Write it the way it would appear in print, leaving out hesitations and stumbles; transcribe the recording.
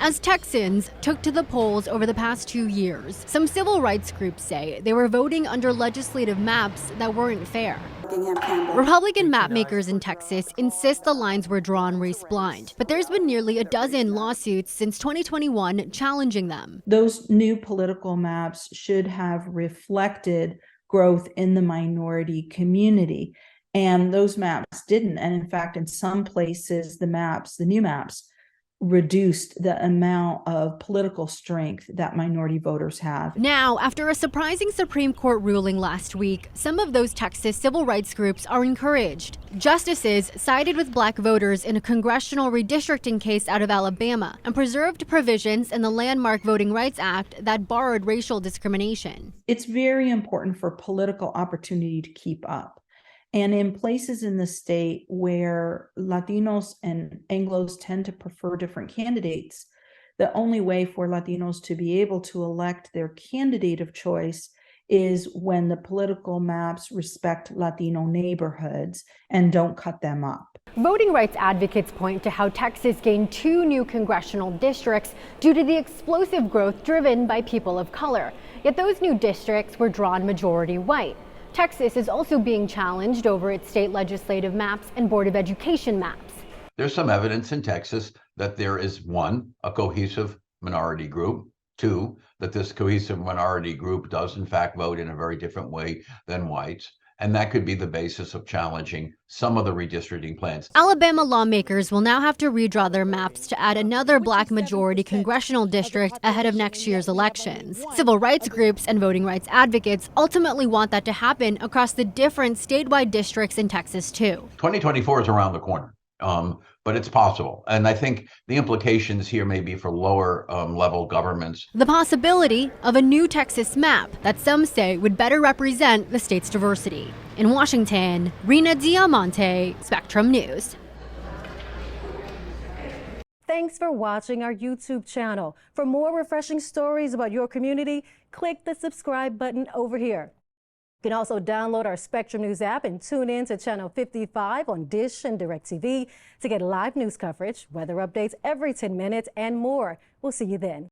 As Texans took to the polls over the past 2 years, some civil rights groups say they were voting under legislative maps that weren't fair. Republican mapmakers in Texas insist the lines were drawn race-blind, but there's been nearly a dozen lawsuits since 2021 challenging them. Those new political maps should have reflected growth in the minority community, and those maps didn't. And in fact, in some places, the new maps, reduced the amount of political strength that minority voters have. Now, after a surprising Supreme Court ruling last week, some of those Texas civil rights groups are encouraged. Justices sided with black voters in a congressional redistricting case out of Alabama and preserved provisions in the landmark Voting Rights Act that barred racial discrimination. It's very important for political opportunity to keep up. And in places in the state where Latinos and Anglos tend to prefer different candidates, the only way for Latinos to be able to elect their candidate of choice is when the political maps respect Latino neighborhoods and don't cut them up. Voting rights advocates point to how Texas gained 2 new congressional districts due to the explosive growth driven by people of color. Yet those new districts were drawn majority white. Texas is also being challenged over its state legislative maps and Board of Education maps. There's some evidence in Texas that there is, 1, a cohesive minority group, 2, that this cohesive minority group does in fact vote in a very different way than whites. And that could be the basis of challenging some of the redistricting plans. Alabama lawmakers will now have to redraw their maps to add another black majority congressional district ahead of next year's elections. Civil rights groups and voting rights advocates ultimately want that to happen across the different statewide districts in Texas, too. 2024 is around the corner, but it's possible. And I think the implications here may be for lower level governments. The possibility of a new Texas map that some say would better represent the state's diversity. In Washington, Rena Diamante, Spectrum News. Thanks for watching our YouTube channel. For more refreshing stories about your community, click the subscribe button over here. You can also download our Spectrum News app and tune in to Channel 55 on Dish and DirecTV to get live news coverage, weather updates every 10 minutes, and more. We'll see you then.